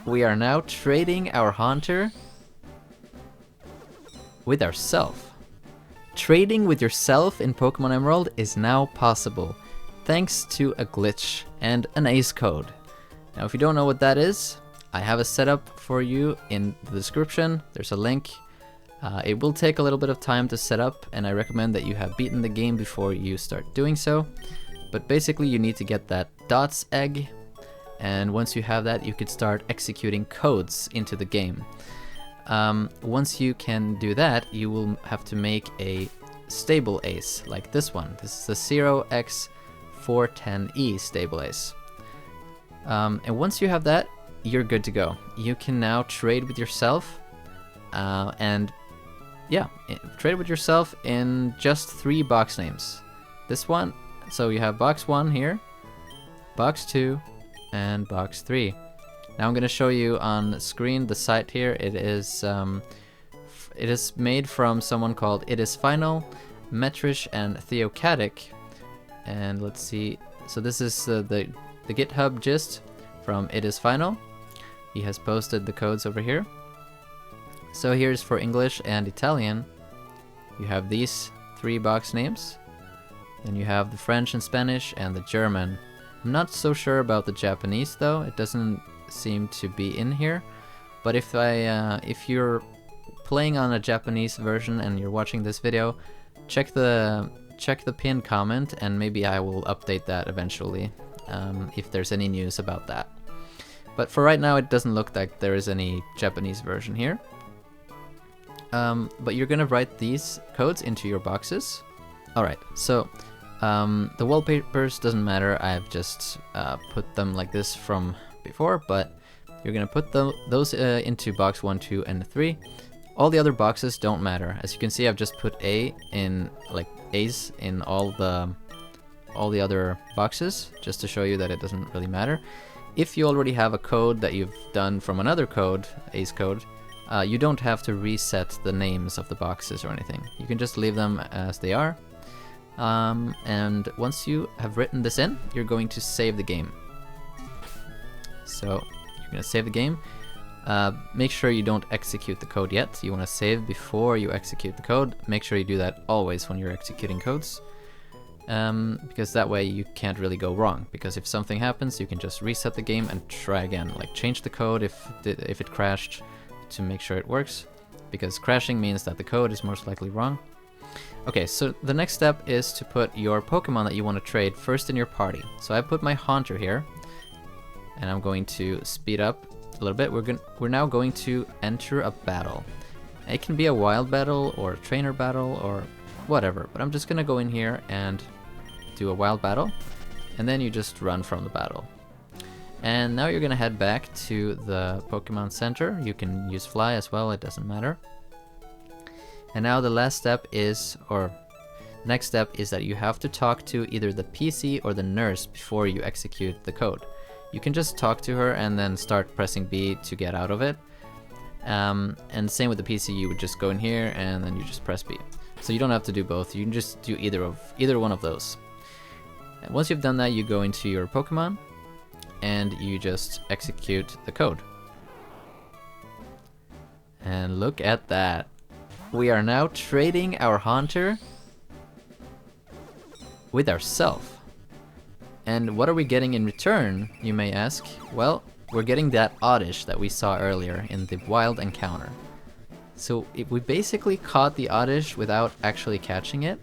We are now trading our Haunter with ourself. Trading with yourself in Pokemon Emerald is now possible, thanks to a glitch and an ace code. Now if you don't know what that is, I have a setup for you in the description. There's a link. It will take a little bit of time to set up, and I recommend that you have beaten the game before you start doing so. But basically you need to get that dots egg, and once you have that you could start executing codes into the game. Once you can do that, you will have to make a stable ace like this one. This is the 0x410E stable ace. And once you have that, you're good to go. You can now trade with yourself, and yeah, trade with yourself in just 3 box names. This one, so you have box 1 here, box 2, and box 3. Now I'm going to show you on screen the site here. It is made from someone called It Is Final, Mettrich and Theocatic. And let's see, so this is the GitHub gist from It Is Final. He has posted the codes over here. So here's for English and Italian. You have these 3 box names. Then you have the French and Spanish and the German. I'm not so sure about the Japanese though. It doesn't seem to be in here. But if you're playing on a Japanese version and you're watching this video, check the pinned comment, and maybe I will update that eventually if there's any news about that. But for right now, it doesn't look like there is any Japanese version here. But you're gonna write these codes into your boxes. Alright, so the wallpapers doesn't matter. I've just put them like this from before, but you're gonna put those into box 1, 2, and 3. All the other boxes don't matter. As you can see, I've just put A in, like A's in all the other boxes, just to show you that it doesn't really matter. If you already have a code that you've done from another code, A's code, you don't have to reset the names of the boxes or anything. You can just leave them as they are. And once you have written this in, you're going to save the game. So you're going to save the game. Make sure you don't execute the code yet. You want to save before you execute the code. Make sure you do that always when you're executing codes. Because that way you can't really go wrong. Because if something happens, you can just reset the game and try again. Like change the code if it crashed to make sure it works. Because crashing means that the code is most likely wrong. Okay, so the next step is to put your Pokemon that you want to trade first in your party. So I put my Haunter here, and I'm going to speed up a little bit. We're now going to enter a battle. It can be a wild battle or a trainer battle or whatever, but I'm just gonna go in here and do a wild battle, and then you just run from the battle. And now you're gonna head back to the Pokemon Center. You can use Fly as well, it doesn't matter. And now the last step is, or next step is that you have to talk to either the PC or the nurse before you execute the code. You can just talk to her and then start pressing B to get out of it. And same with the PC, you would just go in here and then you just press B. So you don't have to do both, you can just do either one of those. And once you've done that, you go into your Pokemon and you just execute the code. And look at that. We are now trading our Haunter with ourself. And what are we getting in return, you may ask? Well, we're getting that Oddish that we saw earlier in the wild encounter. So we basically caught the Oddish without actually catching it.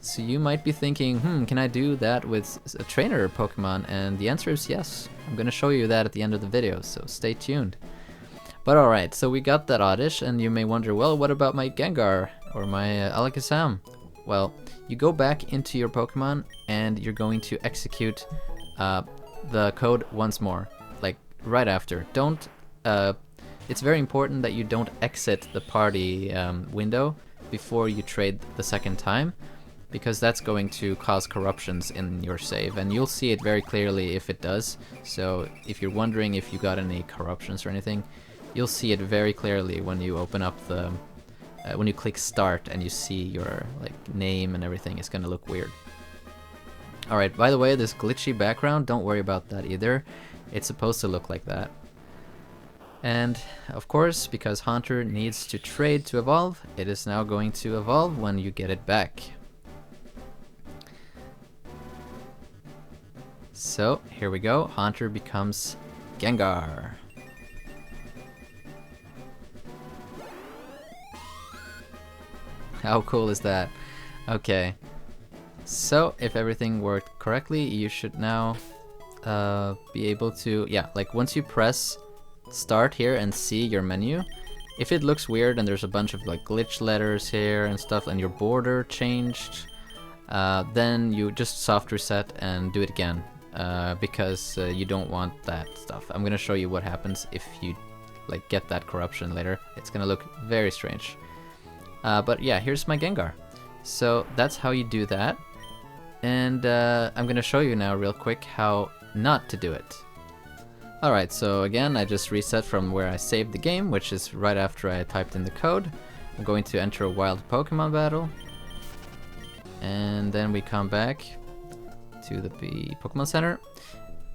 So you might be thinking, can I do that with a trainer Pokemon? And the answer is yes. I'm going to show you that at the end of the video, so stay tuned. But alright, so we got that Oddish, and you may wonder, well, what about my Gengar or my Alakazam? Well, you go back into your Pokemon and you're going to execute the code once more, like right after. It's very important that you don't exit the party window before you trade the second time, because that's going to cause corruptions in your save, and you'll see it very clearly if it does. So if you're wondering if you got any corruptions or anything, you'll see it very clearly when you open up the when you click start and you see your name and everything. It's gonna look weird. Alright, by the way, this glitchy background, don't worry about that either. It's supposed to look like that. And of course, because Haunter needs to trade to evolve, it is now going to evolve when you get it back. So here we go, Haunter becomes Gengar. How cool is that? Okay. So if everything worked correctly, you should now be able to, yeah, like once you press start here and see your menu, if it looks weird and there's a bunch of like glitch letters here and stuff and your border changed, then you just soft reset and do it again, because you don't want that stuff. I'm gonna show you what happens if you like get that corruption later. It's gonna look very strange. But yeah, here's my Gengar. So that's how you do that. And I'm gonna show you now real quick how not to do it. Alright, so again, I just reset from where I saved the game, which is right after I typed in the code. I'm going to enter a wild Pokemon battle. And then we come back to the Pokemon Center.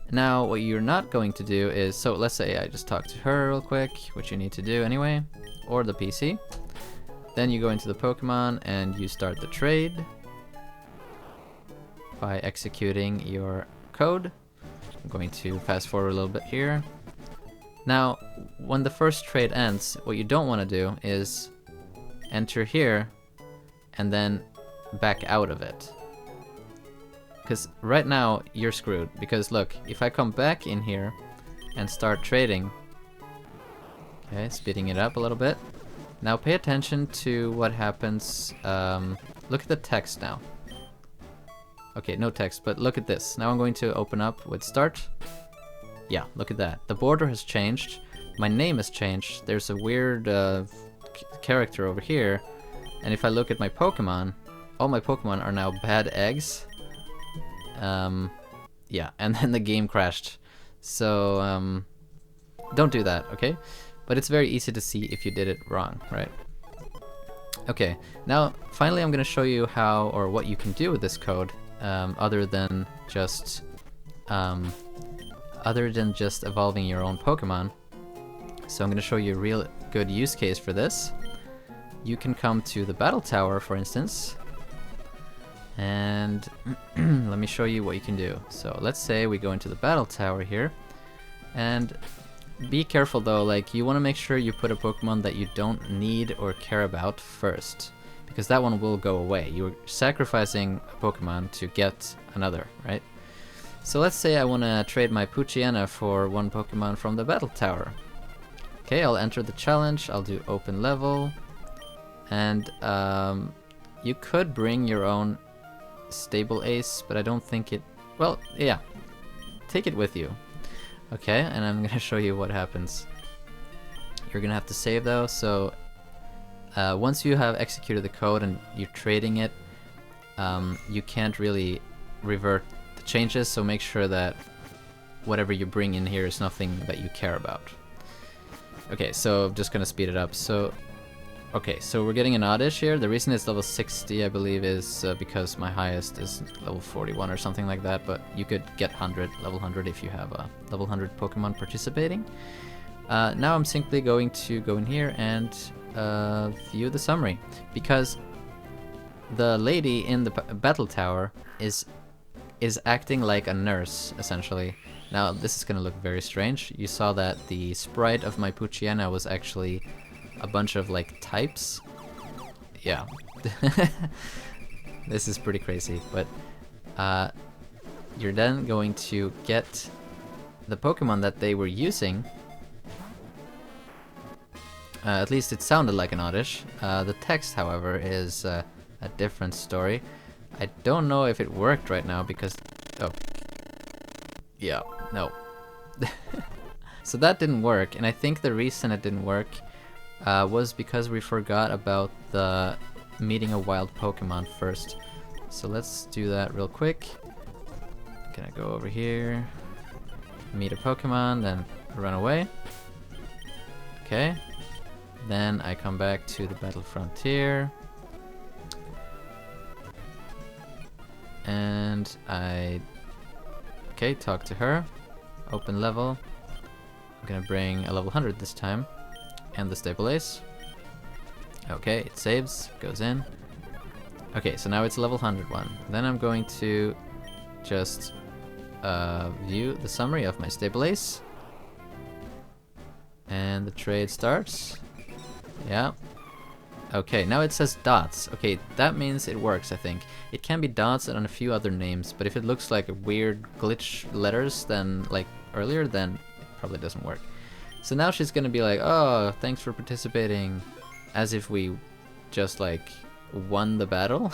Now, what you're not going to do is, so let's say I just talk to her real quick, which you need to do anyway, or the PC. Then you go into the Pokemon and you start the trade by executing your code. I'm going to fast forward a little bit here. Now, when the first trade ends, what you don't want to do is enter here and then back out of it. Because right now you're screwed. Because look, if I come back in here and start trading, okay, speeding it up a little bit. Now pay attention to what happens. Look at the text now. Okay, no text, but look at this. Now I'm going to open up with start. Yeah, look at that. The border has changed. My name has changed. There's a weird character over here. And if I look at my Pokemon, all my Pokemon are now bad eggs. Yeah, and then the game crashed. So, don't do that, okay? But it's very easy to see if you did it wrong, right? Okay, now finally I'm going to show you how or what you can do with this code, other than just evolving your own Pokemon. So I'm going to show you a real good use case for this. You can come to the battle tower, for instance, and let me show you what you can do. So let's say we go into the battle tower here, and be careful though, like you want to make sure you put a Pokemon that you don't need or care about first, because that one will go away. You're sacrificing a Pokemon to get another, right? So let's say I want to trade my Poochyena for one Pokemon from the battle tower. Okay, I'll enter the challenge, I'll do open level, and you could bring your own stable ace, but I don't think it, well, yeah, take it with you. Okay, and I'm gonna show you what happens. You're gonna have to save though, so once you have executed the code and you're trading it, you can't really revert the changes, so make sure that whatever you bring in here is nothing that you care about. Okay, so I'm just gonna speed it up. So, okay, so we're getting an oddish here. The reason it's level 60, I believe, is because my highest is level 41 or something like that, but you could get level 100 if you have a level 100 Pokemon participating. Now I'm simply going to go in here and view the summary, because the lady in the battle tower is acting like a nurse, essentially. Now this is gonna look very strange. You saw that the sprite of my Poochyena was actually a bunch of like types. Yeah. This is pretty crazy, but you're then going to get the Pokemon that they were using. At least it sounded like an oddish. The text, however, is a different story. I don't know if it worked right now because... oh. Yeah, no. So that didn't work, and I think the reason it didn't work was because we forgot about the meeting a wild Pokemon first. So let's do that real quick. Gonna go over here, meet a Pokemon, then run away. Okay. Then I come back to the Battle Frontier. And I... okay, talk to her. Open level. I'm gonna bring a level 100 this time, and the stable ace. Okay, it saves, goes in. Okay, so now it's a level 100 one. Then I'm going to just view the summary of my stable ace. And the trade starts. Yeah. Okay, now it says dots. Okay, that means it works, I think. It can be dots and on a few other names, but if it looks like weird glitch letters then like earlier, then it probably doesn't work. So now she's gonna be like, oh, thanks for participating, as if we just like won the battle.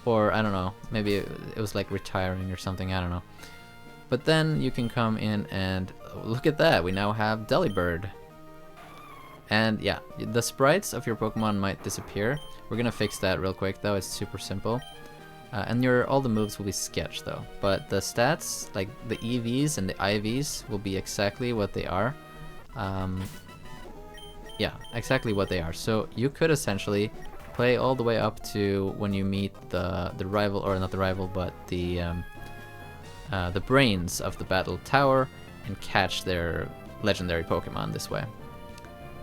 Or I don't know, maybe it was like retiring or something, I don't know. But then you can come in and look at that, we now have Delibird. And yeah, the sprites of your Pokemon might disappear. We're gonna fix that real quick though, it's super simple. And all the moves will be sketched though. But the stats, like the EVs and the IVs, will be exactly what they are. Yeah, exactly what they are. So you could essentially play all the way up to when you meet the rival, or not the rival, but the brains of the battle tower, and catch their legendary Pokemon this way.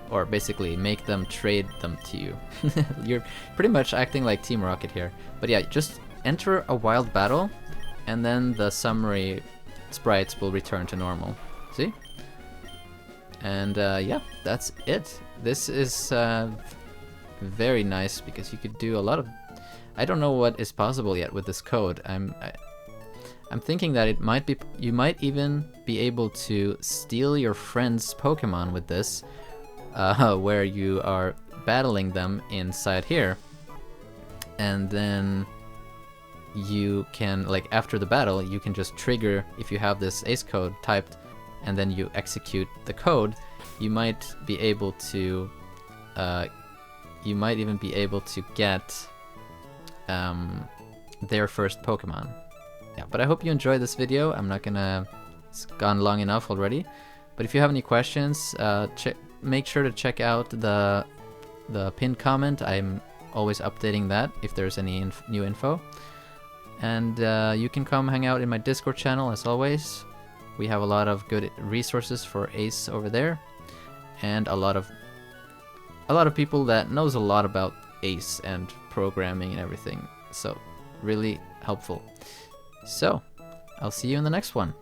Or basically make them trade them to you. You're pretty much acting like Team Rocket here. But yeah, just enter a wild battle, and then the summary sprites will return to normal. See? And yeah, that's it. This is very nice because you could do a lot of... I don't know what is possible yet with this code. I'm thinking that it might be... You might even be able to steal your friend's Pokemon with this. Where you are battling them inside here, and then you can, like, after the battle, you can just trigger, if you have this ace code typed, and then you execute the code, you might be able to, you might even be able to get their first Pokemon. Yeah, but I hope you enjoyed this video. I'm not gonna... It's gone long enough already. But if you have any questions, make sure to check out the pinned comment. I'm always updating that if there's any new info. And you can come hang out in my Discord channel as always. We have a lot of good resources for Ace over there, and a lot of people that knows a lot about Ace and programming and everything. So really helpful. So I'll see you in the next one.